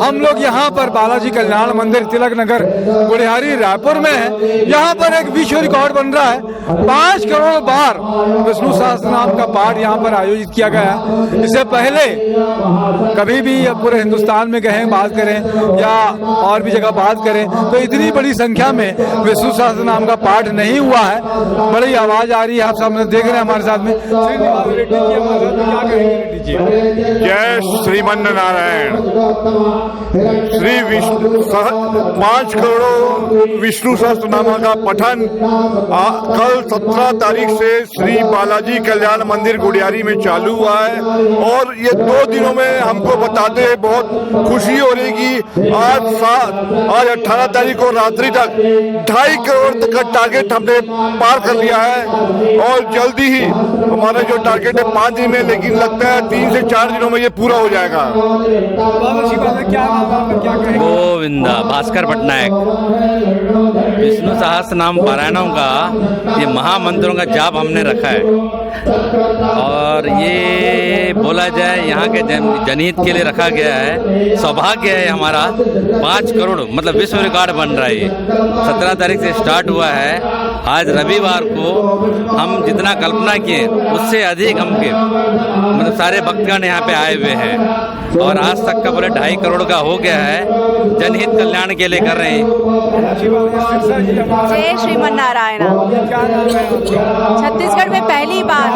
हम लोग यहाँ पर बालाजी कल्याण मंदिर तिलक नगर गुड़ियारी रायपुर में है। यहाँ पर एक विश्व रिकॉर्ड बन रहा है। 5 करोड़ बार विष्णु सहस्त्रनाम का पाठ यहाँ पर आयोजित किया गया है। इससे पहले कभी भी पूरे हिंदुस्तान में कहें बात करें या और भी जगह बात करें तो इतनी बड़ी संख्या में विष्णु सहस्त्रनाम का पाठ नहीं हुआ है। बड़ी आवाज आ रही है, आप सामने देख रहे हैं हमारे साथ में श्रीनिवास रेड्डी जी हमारे साथ में, क्या कहेंगे रेड्डी जी? जय श्रीमन नारायण। श्री विष्णु 5 करोड़ विष्णु सहस्त्रनाम का पठन कल 17 तारीख से श्री बालाजी कल्याण मंदिर गुड़ियारी में चालू हुआ है और ये 2 दिनों में हमको बताते हैं बहुत खुशी हो रही कि आज 18 तारीख को रात्रि तक 2.5 करोड़ तक का टारगेट हमने पार कर लिया है और जल्दी ही हमारा जो टारगेट है 5 दिन में, लेकिन लगता है 3 से 4 दिनों में ये पूरा हो जाएगा। गोविंदा भास्कर पटनायक। विष्णु सहस्त्र नाम पारायणों का ये महामंत्रों का जाप हमने रखा है और ये बोला जाए यहाँ के जनहित के लिए रखा गया है। सौभाग्य है हमारा 5 करोड़ मतलब विश्व रिकॉर्ड बन रहा है। 17 तारीख से स्टार्ट हुआ है। आज रविवार को हम जितना कल्पना किए उससे अधिक हमके मतलब सारे भक्तगण यहाँ पे आए हुए हैं और आज तक का बोले 2.5 करोड़ का हो गया है। जनहित कल्याण के लिए कर रहे हैं। जय श्रीमन नारायण। छत्तीसगढ़ में पहली बार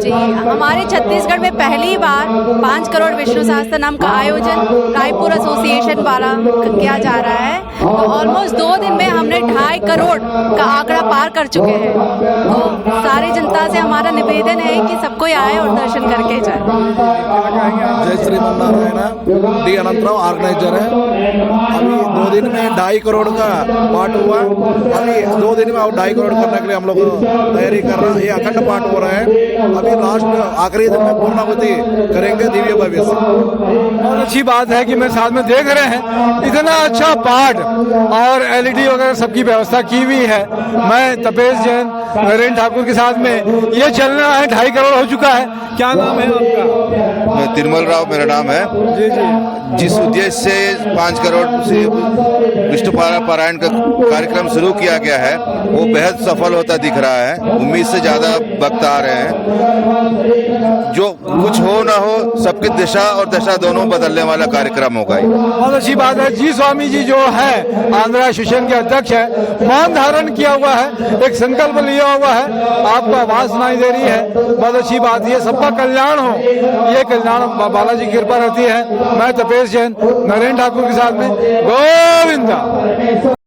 जी हमारे छत्तीसगढ़ में पहली बार 5 करोड़ विष्णु सहस्त्र नाम का आयोजन रायपुर एसोसिएशन द्वारा किया जा रहा है। तो ऑलमोस्ट 2 दिन में हमने 2.5 करोड़ का आंकड़ा पार कर चुके हैं। तो सारी जनता से हमारा निवेदन है कि सबको आए और दर्शन करके जाए। जय श्रीमन नारायण। डी अनंतराव ऑर्गेनाइजर है। अभी 2 दिन में 2.5 करोड़ का पाठ हुआ। अभी 2 दिन में और 2.5 करोड़ करने के लिए हम लोग तैयारी कर रहे हैं। ये अखंड पाठ हो रहा है। अभी लास्ट आखिरी दिन में पूर्णाहुति करेंगे दिव्य भव्य से। बहुत अच्छी बात है कि मेरे साथ में देख रहे हैं इतना अच्छा पाठ और LED वगैरह सबकी व्यवस्था की हुई है। मैं तपेश जैन नरेंद्र ठाकुर के साथ में ये चल रहा है। 2.5 करोड़ हो चुका है। क्या नाम है आपका? मैं तिरुमल राव मेरा नाम है। जी जी। जिस उद्देश्य से 5 करोड़ से विष्णु पारायण का कार्यक्रम शुरू किया गया है वो बेहद सफल होता दिख रहा है। उम्मीद से ज्यादा भक्त आ रहे हैं। जो कुछ हो ना हो सबकी दिशा और दशा दोनों बदलने वाला कार्यक्रम होगा। बहुत अच्छी बात है। जी स्वामी जी जो है आंध्र एसोसिएशन के अध्यक्ष है, मौन धारण किया हुआ है, एक संकल्प लिया हुआ है, आपको आवाज सुनाई दे रही है। बहुत अच्छी बात है। सबका कल्याण हो, ये कल्याण बालाजी की कृपा रहती है। मैं तपेश जैन नरेंद्र ठाकुर के साथ में गोविंदा।